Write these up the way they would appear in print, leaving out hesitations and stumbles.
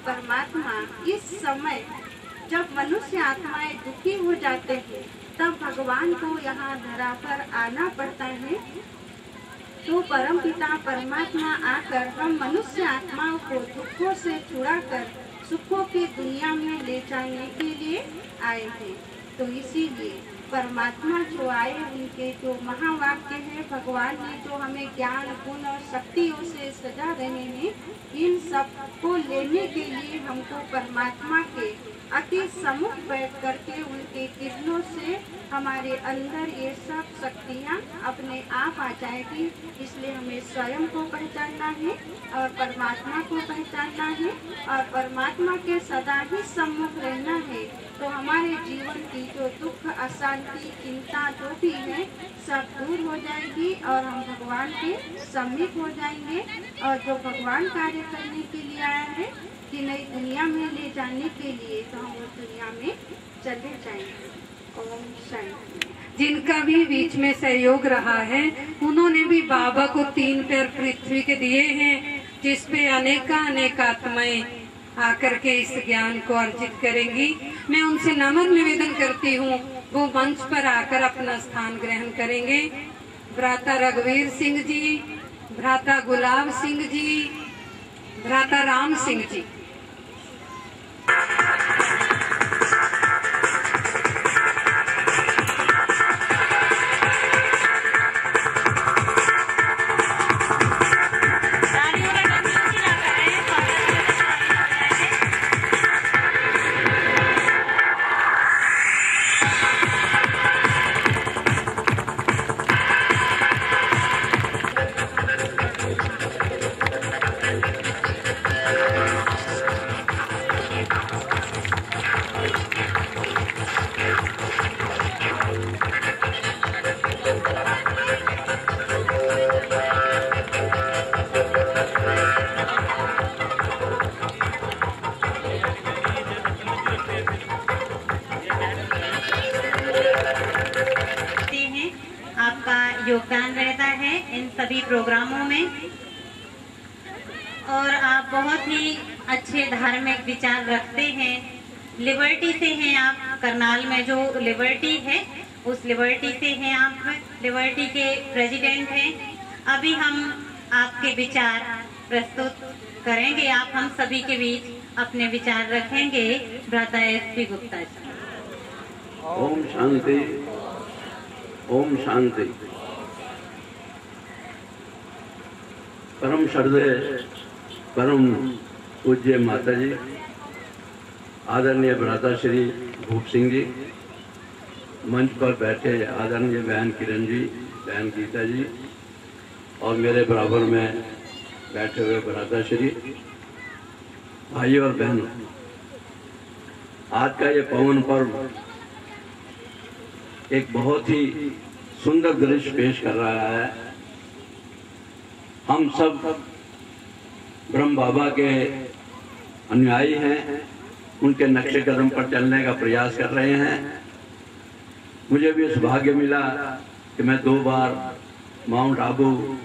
परमात्मा इस समय जब मनुष्य आत्माएं दुखी हो जाते हैं तब भगवान को यहाँ धरा पर आना पड़ता है। तो परमपिता परमात्मा आकर हम मनुष्य आत्माओं को दुखों से छुड़ाकर सुखों की दुनिया में ले जाने के लिए आए हैं। तो इसीलिए परमात्मा जो आए उनके जो महावाक्य है, भगवान ने जो हमें ज्ञान गुण और शक्तियों से सजा रहे हैं, इन सब को लेने के लिए हमको परमात्मा के अति सम्मुख बैठ करके उनके किरणों से हमारे अंदर ये सब शक्तियाँ अपने आप आ जाएगी। इसलिए हमें स्वयं को पहचानना है और परमात्मा को पहचानना है और परमात्मा के सदा ही सम्मुख रहना है। तो हमारे जीवन की जो दुख, अशांति, चिंता जो भी है सब दूर हो जाएगी और हम भगवान के सम्मुख हो जाएंगे। और जो भगवान कार्य करने के लिए आया है कि नई दुनिया में ले जाने के लिए, तो हम उस दुनिया में चले जाएंगे। ओम शांति। जिनका भी बीच में सहयोग रहा है, उन्होंने भी बाबा को 3 पैर पृथ्वी के दिए हैं, जिसपे अनेक आत्माएं आकर के इस ज्ञान को अर्जित करेंगी। मैं उनसे नम्र निवेदन करती हूँ, वो मंच पर आकर अपना स्थान ग्रहण करेंगे। भ्राता रघुवीर सिंह जी, भ्राता गुलाब सिंह जी, भ्राता राम सिंह जी। योगदान रहता है इन सभी प्रोग्रामों में और आप बहुत ही अच्छे धार्मिक विचार रखते हैं। लिबर्टी से हैं आप, करनाल में जो लिबर्टी है उस लिबर्टी से हैं आप, लिबर्टी के प्रेसिडेंट हैं। अभी हम आपके विचार प्रस्तुत करेंगे, आप हम सभी के बीच अपने विचार रखेंगे। भ्राता एसपी गुप्ता जी। ओम शांति, ओम शांति। परम श्रद्धेय परम पूज्य माता जी, आदरणीय भ्राता श्री भूप सिंह जी, मंच पर बैठे आदरणीय बहन किरण जी, बहन गीता जी और मेरे बराबर में बैठे हुए भ्राता श्री, भाई और बहनों, आज का ये पावन पर्व एक बहुत ही सुंदर दृश्य पेश कर रहा है। हम सब ब्रह्म बाबा के अनुयायी हैं, उनके नक्शे कदम पर चलने का प्रयास कर रहे हैं। मुझे भी सौभाग्य मिला कि मैं 2 बार माउंट आबू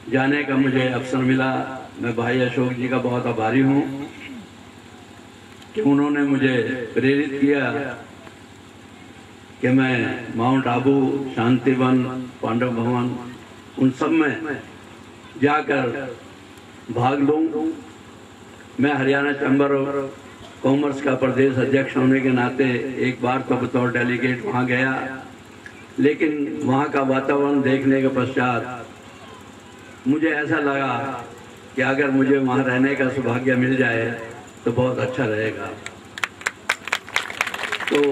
जाने का मुझे अवसर मिला। मैं भाई अशोक जी का बहुत आभारी हूँ कि उन्होंने मुझे प्रेरित किया कि मैं माउंट आबू, शांतिवन, पांडव भवन उन सब में जाकर भाग लूं। मैं हरियाणा चैम्बर ऑफ कॉमर्स का प्रदेश अध्यक्ष होने के नाते एक बार तो बतौर डेलीगेट वहाँ गया, लेकिन वहाँ का वातावरण देखने के पश्चात मुझे ऐसा लगा कि अगर मुझे वहाँ रहने का सौभाग्य मिल जाए तो बहुत अच्छा रहेगा। तो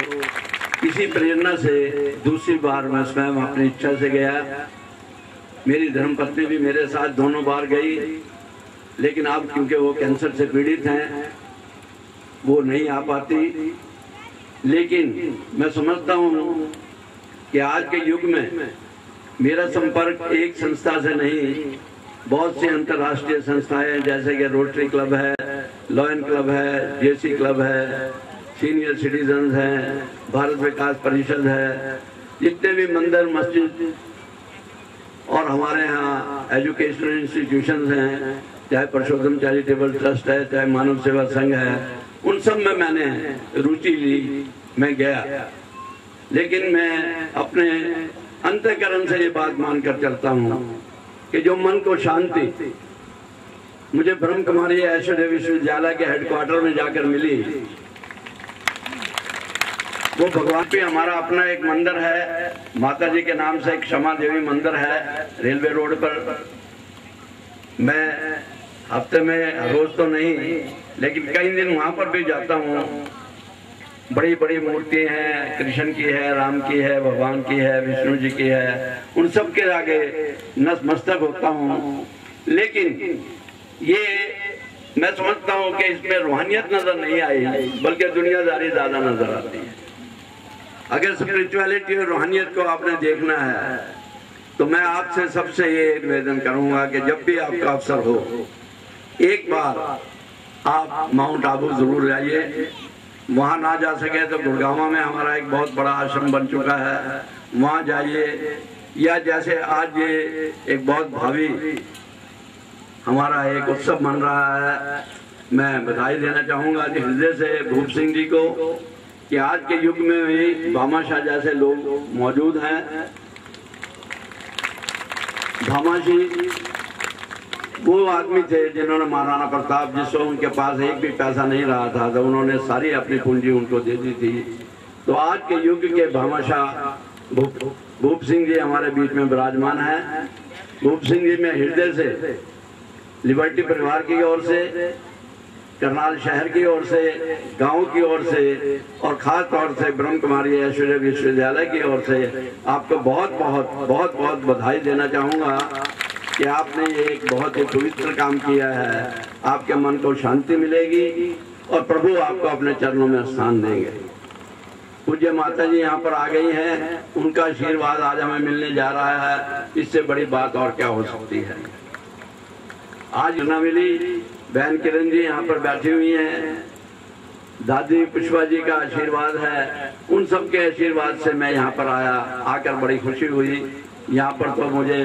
इसी प्रेरणा से दूसरी बार मैं स्वयं अपनी इच्छा से गया। मेरी धर्मपत्नी भी मेरे साथ दोनों बार गई, लेकिन अब क्योंकि वो कैंसर से पीड़ित हैं वो नहीं आ पाती। लेकिन मैं समझता हूँ कि आज के युग में मेरा संपर्क एक संस्था से नहीं, बहुत सी अंतर्राष्ट्रीय संस्थाएं जैसे कि रोटरी क्लब है, लॉयन क्लब है, जेसी क्लब है, सीनियर सिटीजन्स हैं, भारत विकास परिषद है, जितने भी मंदिर मस्जिद और हमारे यहाँ एजुकेशनल इंस्टीट्यूशंस हैं, चाहे परशोत्तम चैरिटेबल ट्रस्ट है, चाहे मानव सेवा संघ है, उन सब में मैंने रुचि ली, मैं गया। लेकिन मैं अपने अंतःकरण से ये बात मानकर चलता हूँ कि जो मन को शांति मुझे ब्रह्म कुमारी ऐश्वर्य विश्वविद्यालय के हेडक्वार्टर में जाकर मिली, वो भगवान पे हमारा अपना एक मंदिर है, माता जी के नाम से एक क्षमा देवी मंदिर है रेलवे रोड पर। मैं हफ्ते में रोज तो नहीं, लेकिन कई दिन वहां पर भी जाता हूँ। बड़ी बड़ी मूर्ति हैं, कृष्ण की है, राम की है, भगवान की है, विष्णु जी की है, उन सब के आगे नतमस्तक होता हूँ। लेकिन ये मैं समझता हूँ कि इसमें रूहानियत नजर नहीं आई, बल्कि दुनियादारी ज्यादा नजर आती है। अगर स्पिरिचुअलिटी और रूहानियत को आपने देखना है तो मैं आपसे सबसे ये निवेदन करूंगा कि जब भी आपका अवसर हो, एक बार आप माउंट आबू जरूर जाइए। वहाँ ना जा सके तो गुड़गांव में हमारा एक बहुत बड़ा आश्रम बन चुका है, वहाँ जाइए। या जैसे आज ये एक बहुत भावी हमारा एक उत्सव मन रहा है, मैं बधाई देना चाहूँगा हृदय से भूप सिंह जी को कि आज के युग में भी भामाशाह जैसे लोग मौजूद हैं। भामाजी वो आदमी थे जिन्होंने महाराणा प्रताप, जिसको उनके पास एक भी पैसा नहीं रहा था, तो उन्होंने सारी अपनी पूंजी उनको दे दी थी। तो आज के युग के भामाशाह भूप सिंह जी हमारे बीच में विराजमान हैं। भूप सिंह जी में हृदय से लिबर्टी परिवार की ओर से, करनाल शहर की ओर से, गांव की ओर से और खास तौर से ब्रह्म कुमारी ऐश्वर्य विश्वविद्यालय की ओर से आपको बहुत बहुत बहुत बहुत बधाई देना चाहूँगा कि आपने ये एक बहुत ही पवित्र काम किया है। आपके मन को शांति मिलेगी और प्रभु आपको अपने चरणों में स्थान देंगे। पूज्य माता जी यहाँ पर आ गई हैं, उनका आशीर्वाद आज हमें मिलने जा रहा है। इससे बड़ी बात और क्या हो सकती है। आज ना मिली बहन किरण जी यहाँ पर बैठी हुई हैं, दादी पुष्पा जी का आशीर्वाद है, उन सब के आशीर्वाद से मैं यहाँ पर आया। आकर बड़ी खुशी हुई। यहाँ पर तो मुझे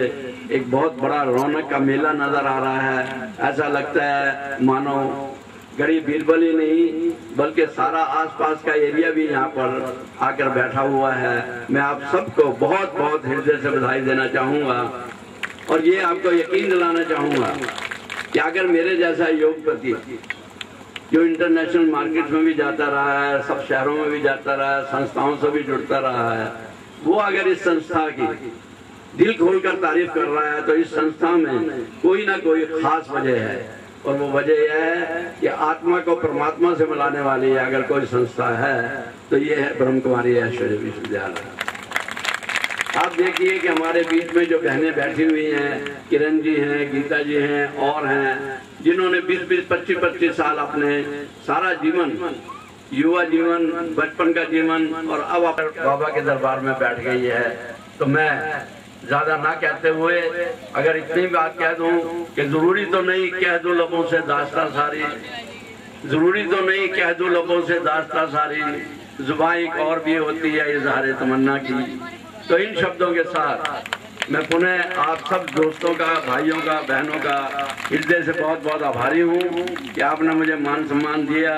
एक बहुत बड़ा रौनक का मेला नजर आ रहा है। ऐसा लगता है मानो गरीब बीरबल ही नहीं बल्कि सारा आसपास का एरिया भी यहाँ पर आकर बैठा हुआ है। मैं आप सबको बहुत बहुत हृदय से बधाई देना चाहूँगा और ये आपको यकीन दिलाना चाहूँगा कि अगर मेरे जैसा योगपति जो इंटरनेशनल मार्केट में भी जाता रहा है, सब शहरों में भी जाता रहा है, संस्थाओं से भी जुड़ता रहा है, वो अगर इस संस्था की दिल खोलकर तारीफ कर रहा है तो इस संस्था में कोई ना कोई खास वजह है। और वो वजह यह है कि आत्मा को परमात्मा से मिलाने वाली अगर कोई संस्था है तो ये है ब्रह्म कुमारी ऐश्वर्य विश्वविद्यालय। आप देखिए कि हमारे बीच में जो बहनें बैठी हुई हैं, किरण जी हैं, गीता जी हैं और हैं, जिन्होंने 20-20, 25-25 साल अपने सारा जीवन, युवा जीवन, बचपन का जीवन और अब बाबा के दरबार में बैठ गई है। तो मैं ज्यादा ना कहते हुए अगर इतनी बात कह दूं कि जरूरी तो नहीं कह दूं लबों से दास्तां सारी, जरूरी तो नहीं कह दूं लबों से दास्तां सारी, जुबान एक और भी होती है इज़हार तमन्ना की। तो इन शब्दों के साथ मैं पुनः आप सब दोस्तों का, भाइयों का, बहनों का हृदय से बहुत बहुत आभारी हूँ कि आपने मुझे मान सम्मान दिया।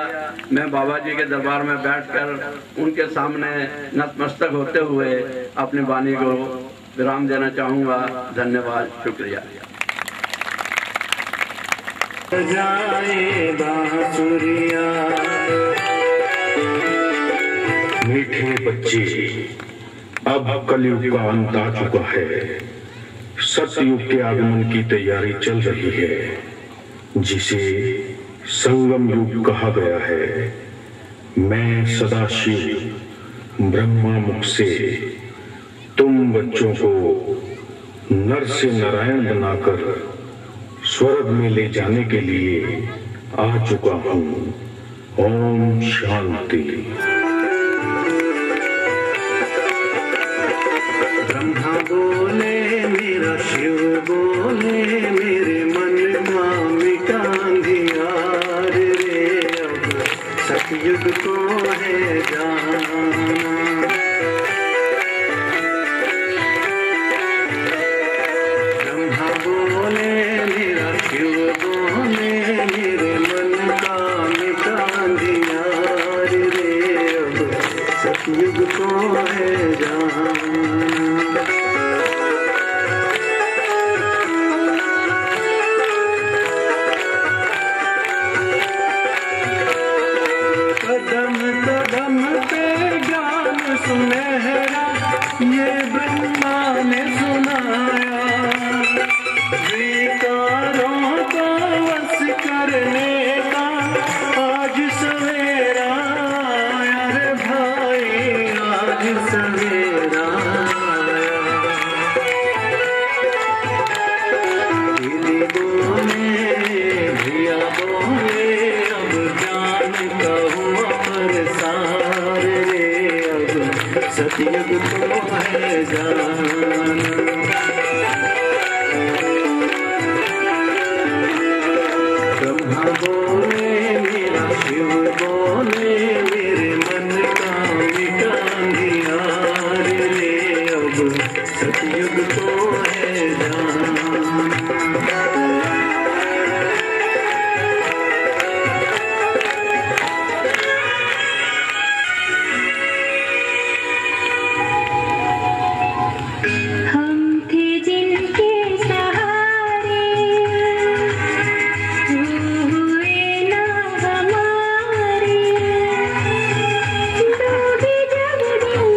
मैं बाबा जी के दरबार में बैठकर उनके सामने नतमस्तक होते हुए अपनी वाणी को विराम देना चाहूँगा। धन्यवाद, शुक्रिया। मीठे बच्चे, अब कलयुग का अंत आ चुका है। सतयुग के आगमन की तैयारी चल रही है, जिसे संगम युग कहा गया है। मैं सदाशिव ब्रह्मा मुख से तुम बच्चों को नर से नारायण बनाकर स्वर्ग में ले जाने के लिए आ चुका हूँ। ओम शांति। ब्रह्मा बोले, मेरा शिव बोले, मेरे मन में मिटा अंधियार रे, अब सतयुग को है जाना। ब्रह्मा बोले, मेरा शिव बोले, है जाना। कदम कदम पे ज्ञान सुनहरा ये ब्रह्मा ने सुनाया, विकारों को वश करने का आज सवेरा आया रे भाई, आज सवेरा आया। दीदी बोले भैया बोले अब ज्ञान का हुआ प्रसार रे, अब सतयुग तो है जाना। ब्रह्मा बोले मेरा शिव बोले मेरे मन का मिटा अंधियार रे, अब सतयुग तो है जाना।